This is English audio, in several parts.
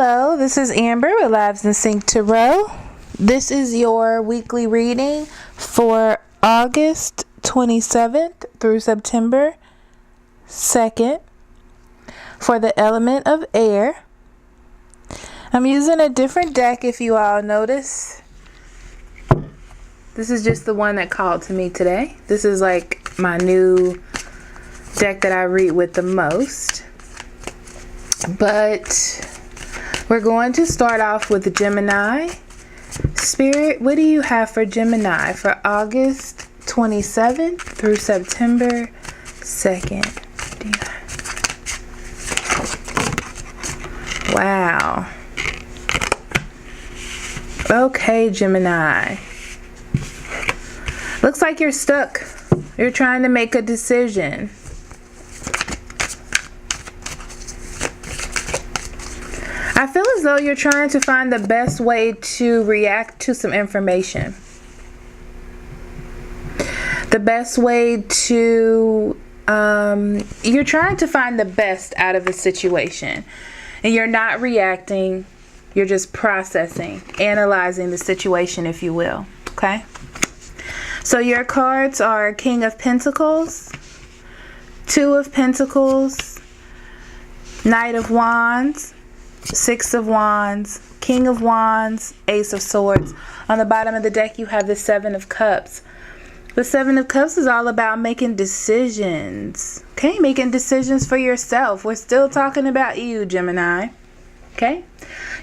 Hello, this is Amber with Lives in Sync Tarot. This is your weekly reading for August 27th through September 2nd for the element of air. I'm using a different deck if you all notice. This is just the one that called to me today. This is like my new deck that I read with the most. But we're going to start off with Gemini. Spirit, what do you have for Gemini for August 27th through September 2nd? Wow. Okay, Gemini. Looks like you're stuck. You're trying to make a decision. I feel as though you're trying to find the best way to react to some information. The best way to, you're trying to find the best out of a situation. And you're not reacting, you're just processing, analyzing the situation, if you will. Okay? So your cards are King of Pentacles, Two of Pentacles, Knight of Wands, Six of Wands, King of Wands, Ace of Swords. On the bottom of the deck, you have the Seven of Cups. The Seven of Cups is all about making decisions. Okay, making decisions for yourself. We're still talking about you, Gemini. Okay,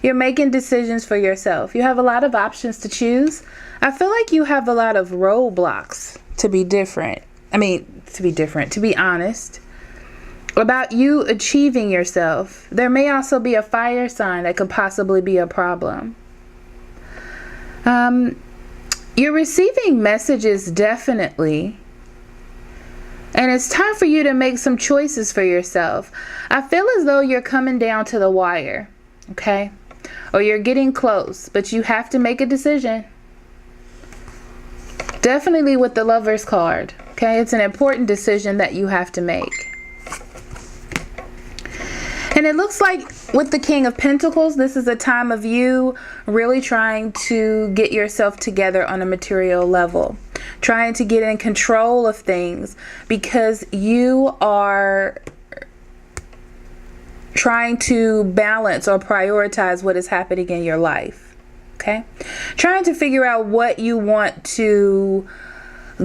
you're making decisions for yourself. You have a lot of options to choose. I feel like you have a lot of roadblocks to be different. To be honest. About you achieving yourself. There may also be a fire sign that could possibly be a problem. You're receiving messages, definitely. And it's time for you to make some choices for yourself. I feel as though you're coming down to the wire. Okay? Or you're getting close. But you have to make a decision. Definitely with the Lover's card. Okay? It's an important decision that you have to make. And it looks like with the King of Pentacles, this is a time of you really trying to get yourself together on a material level. Trying to get in control of things because you are trying to balance or prioritize what is happening in your life. Okay? Trying to figure out what you want to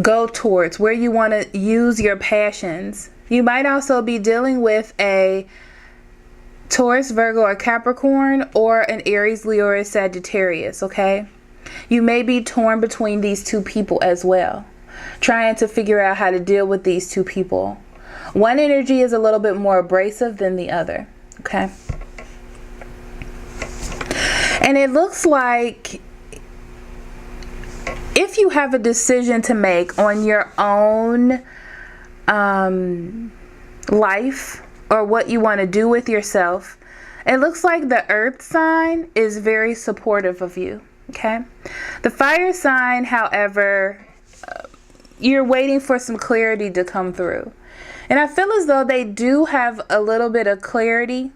go towards, where you want to use your passions. You might also be dealing with a Taurus, Virgo, or Capricorn, or an Aries, Leo, or Sagittarius, okay? You may be torn between these two people as well, trying to figure out how to deal with these two people. One energy is a little bit more abrasive than the other, okay? And it looks like if you have a decision to make on your own life, or what you want to do with yourself, it looks like the earth sign is very supportive of you. Okay? The fire sign, however, you're waiting for some clarity to come through. And I feel as though they do have a little bit of clarity.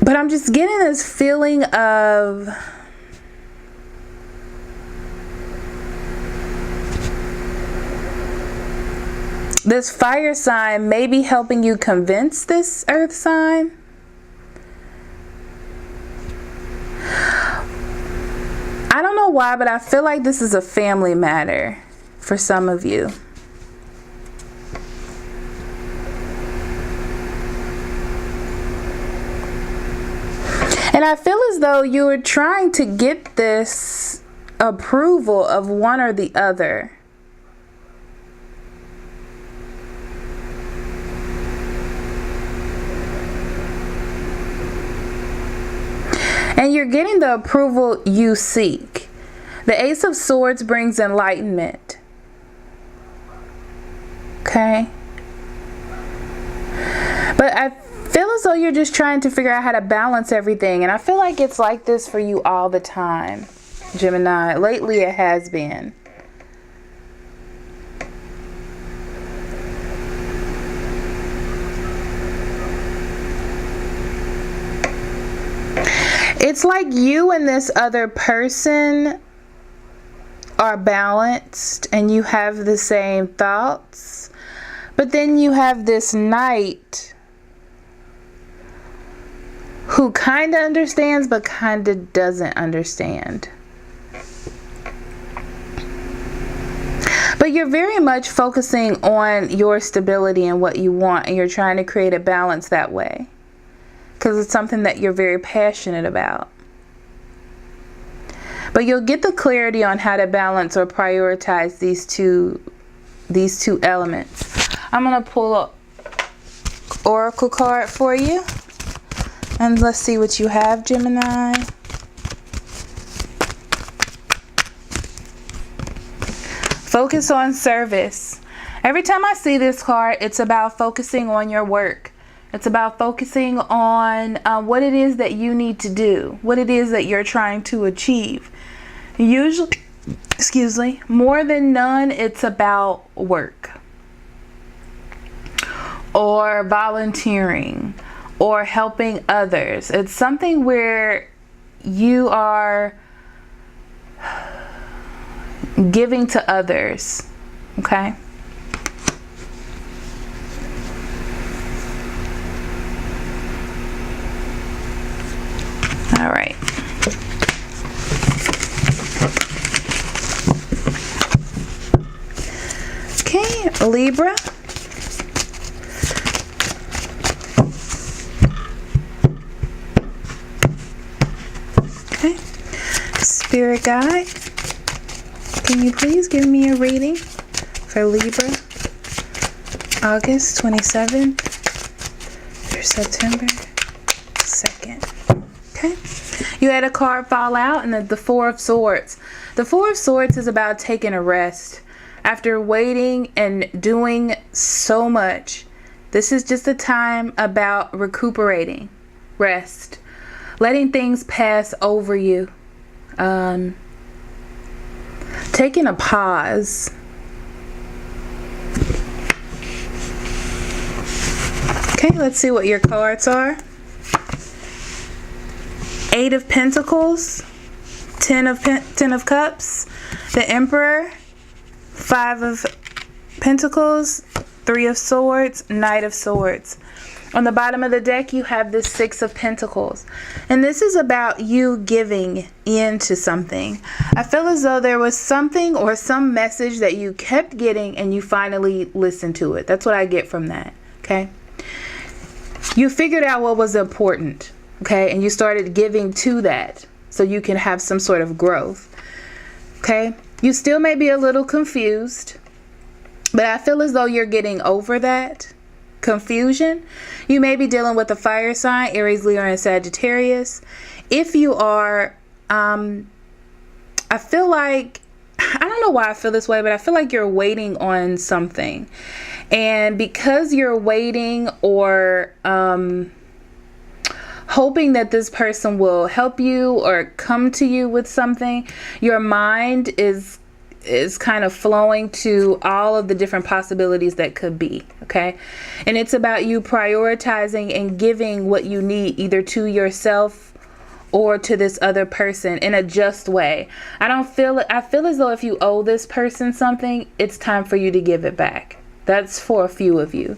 But I'm just getting this feeling of this fire sign may be helping you convince this earth sign. I don't know why, but I feel like this is a family matter for some of you. And I feel as though you are trying to get this approval of one or the other. And you're getting the approval you seek. The Ace of Swords brings enlightenment. Okay? But I feel as though you're just trying to figure out how to balance everything. And I feel like it's like this for you all the time, Gemini. Lately it has been. It's like you and this other person are balanced and you have the same thoughts, but then you have this knight who kind of understands but kind of doesn't understand. But you're very much focusing on your stability and what you want, and you're trying to create a balance that way because it's something that you're very passionate about. But you'll get the clarity on how to balance or prioritize these two elements. I'm going to pull an oracle card for you, and let's see what you have, Gemini. Focus on service. Every time I see this card, it's about focusing on your work. It's about focusing on what it is that you need to do, what it is that you're trying to achieve. Usually, more than none, it's about work or volunteering or helping others. It's something where you are giving to others, okay? All right. Okay, Libra. Okay. Spirit guide, can you please give me a reading for Libra, August 27th through September 2nd. Okay. You had a card fall out, and the Four of Swords. The Four of Swords is about taking a rest. After waiting and doing so much, this is just a time about recuperating, rest, letting things pass over you, taking a pause. Okay, let's see what your cards are. Eight of Pentacles, Ten of Cups, the Emperor, Five of Pentacles, Three of Swords, Knight of Swords. On the bottom of the deck, you have the Six of Pentacles. And this is about you giving in to something. I feel as though there was something or some message that you kept getting and you finally listened to it. That's what I get from that, okay? You figured out what was important, okay? And you started giving to that so you can have some sort of growth, okay? You still may be a little confused, but I feel as though you're getting over that confusion. You may be dealing with a fire sign, Aries, Leo, and Sagittarius. If you are, I feel like, I don't know why I feel this way, but I feel like you're waiting on something. And because you're waiting or hoping that this person will help you or come to you with something, your mind is kind of flowing to all of the different possibilities that could be, okay? And it's about you prioritizing and giving what you need, either to yourself or to this other person in a just way. I feel as though if you owe this person something, it's time for you to give it back. That's for a few of you.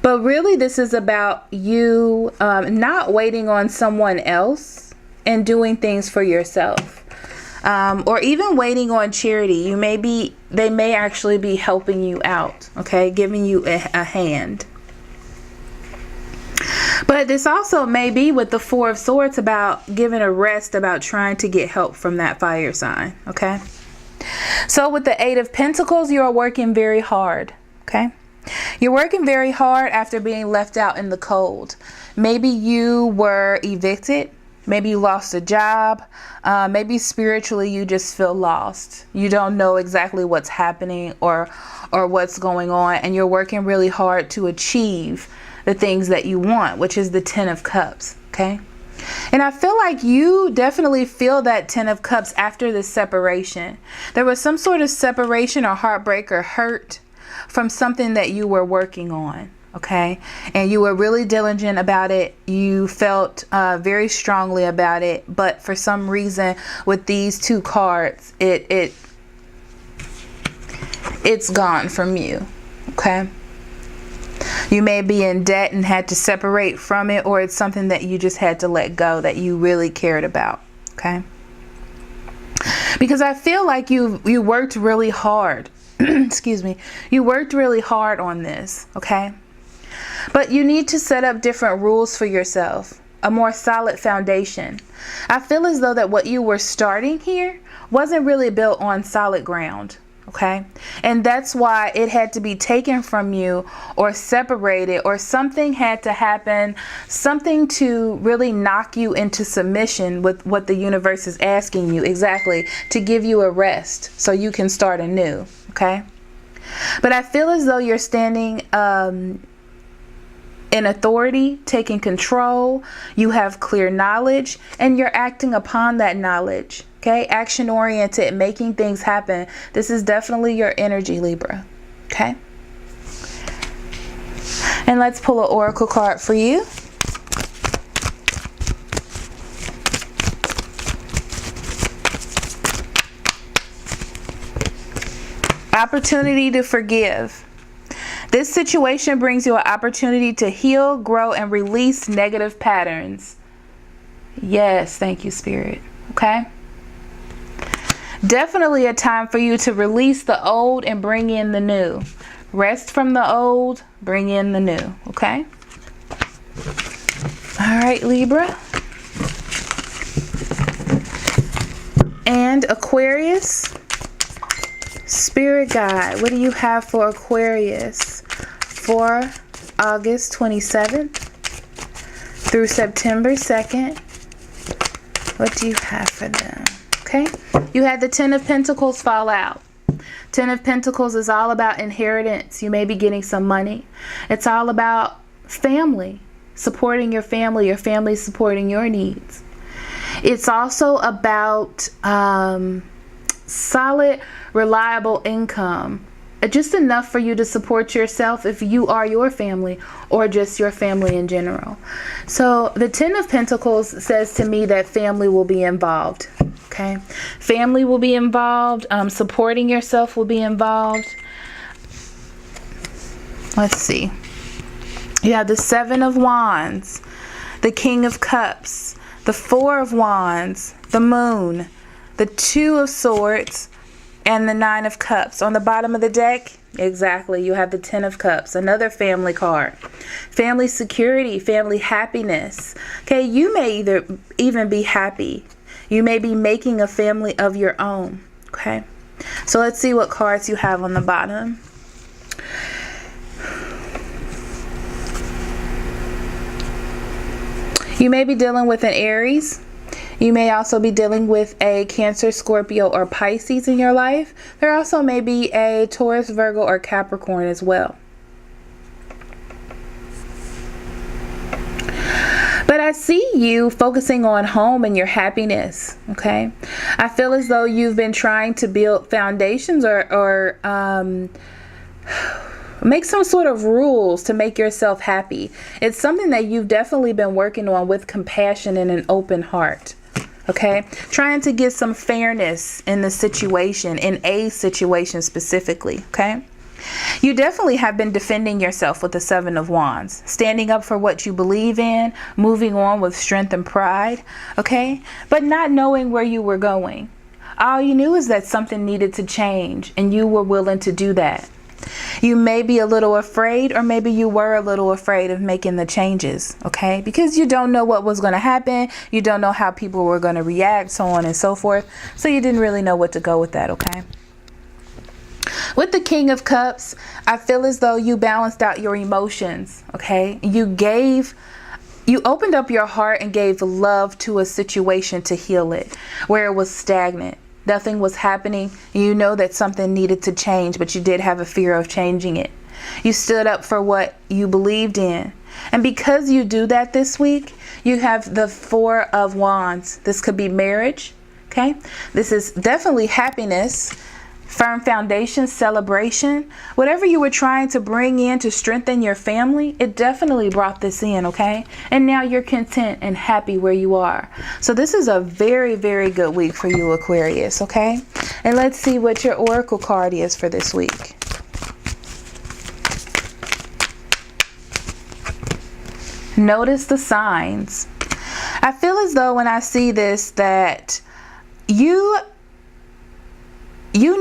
But really, this is about you not waiting on someone else and doing things for yourself. Or even waiting on charity. They may actually be helping you out, okay? Giving you a hand. But this also may be with the Four of Swords about giving a rest, about trying to get help from that fire sign, okay? So with the Eight of Pentacles, you are working very hard, okay? You're working very hard after being left out in the cold. Maybe you were evicted. Maybe you lost a job. Maybe spiritually you just feel lost. You don't know exactly what's happening or what's going on. And you're working really hard to achieve the things that you want, which is the Ten of Cups. Okay. And I feel like you definitely feel that Ten of Cups after this separation. There was some sort of separation or heartbreak or hurt from something that you were working on. okay? And you were really diligent about it. You felt very strongly about it, but for some reason with these two cards, it's gone from you, okay? You may be in debt and had to separate from it, or it's something that you just had to let go that you really cared about, okay? Because I feel like you worked really hard. Excuse me. You worked really hard on this, okay? But you need to set up different rules for yourself, a more solid foundation. I feel as though that what you were starting here wasn't really built on solid ground. Okay, and that's why it had to be taken from you or separated, or something had to happen, something to really knock you into submission with what the universe is asking you exactly, to give you a rest so you can start anew. Okay, but I feel as though you're standing in authority, taking control. You have clear knowledge and you're acting upon that knowledge. Okay, action oriented, making things happen. This is definitely your energy, Libra. Okay, and let's pull an oracle card for you. Opportunity to forgive. This situation brings you an opportunity to heal, grow, and release negative patterns. Yes, thank you, Spirit. Okay. Definitely a time for you to release the old and bring in the new. Rest from the old, bring in the new. Okay. All right, Libra. And Aquarius. Spirit guide, what do you have for Aquarius for August 27th through September 2nd? What do you have for them? Okay, you had the Ten of Pentacles fall out. Ten of Pentacles is all about inheritance. You may be getting some money. It's all about family, supporting your family supporting your needs. It's also about solid, reliable income, just enough for you to support yourself if you are your family, or just your family in general. So the Ten of Pentacles says to me that family will be involved. Okay, family will be involved. Supporting yourself will be involved. Let's see. You have the Seven of Wands, the King of Cups, the Four of Wands, the Moon, the Two of Swords, and the Nine of Cups. On the bottom of the deck, exactly, you have the Ten of Cups, another family card. Family security, family happiness. Okay, you may even be happy. You may be making a family of your own. Okay, so let's see what cards you have on the bottom. You may be dealing with an Aries. You may also be dealing with a Cancer, Scorpio, or Pisces in your life. There also may be a Taurus, Virgo, or Capricorn as well. But I see you focusing on home and your happiness, okay? I feel as though you've been trying to build foundations or make some sort of rules to make yourself happy. It's something that you've definitely been working on with compassion and an open heart. Okay, trying to get some fairness in the situation, in a situation specifically. Okay, you definitely have been defending yourself with the Seven of Wands, standing up for what you believe in, moving on with strength and pride. Okay, but not knowing where you were going. All you knew is that something needed to change, and you were willing to do that. You may be a little afraid, or maybe you were a little afraid of making the changes, okay? Because you don't know what was going to happen. You don't know how people were going to react, so on and so forth. So you didn't really know what to go with that, okay? With the King of Cups, I feel as though you balanced out your emotions, okay? You opened up your heart and gave love to a situation to heal it, where it was stagnant. Nothing was happening. You know that something needed to change, but you did have a fear of changing it. You stood up for what you believed in. And because you do that this week, you have the Four of Wands. This could be marriage, okay? This is definitely happiness, firm foundation, celebration, whatever you were trying to bring in to strengthen your family, it definitely brought this in, okay? And now you're content and happy where you are. So this is a very, very good week for you, Aquarius, okay? And let's see what your oracle card is for this week. Notice the signs. I feel as though when I see this that you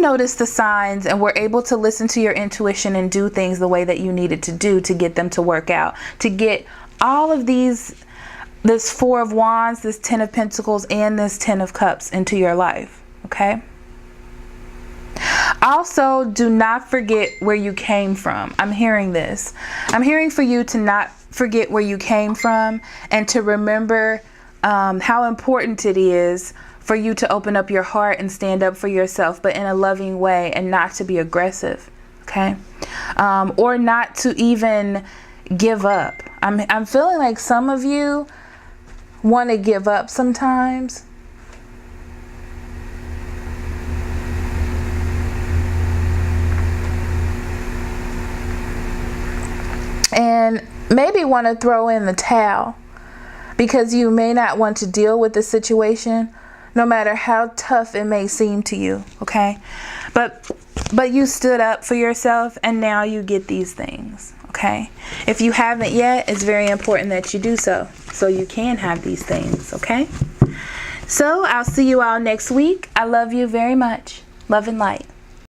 notice the signs and were able to listen to your intuition and do things the way that you needed to do to get them to work out, to get all of this Four of Wands, this Ten of Pentacles, and this Ten of Cups into your life, okay? Also, do not forget where you came from. I'm hearing this. I'm hearing for you to not forget where you came from and to remember how important it is for you to open up your heart and stand up for yourself, but in a loving way, and not to be aggressive, okay? Or not to even give up. I'm feeling like some of you want to give up sometimes. And maybe want to throw in the towel because you may not want to deal with the situation, no matter how tough it may seem to you, okay? But you stood up for yourself, and now you get these things, okay? If you haven't yet, it's very important that you do so you can have these things, okay? So I'll see you all next week. I love you very much. Love and light.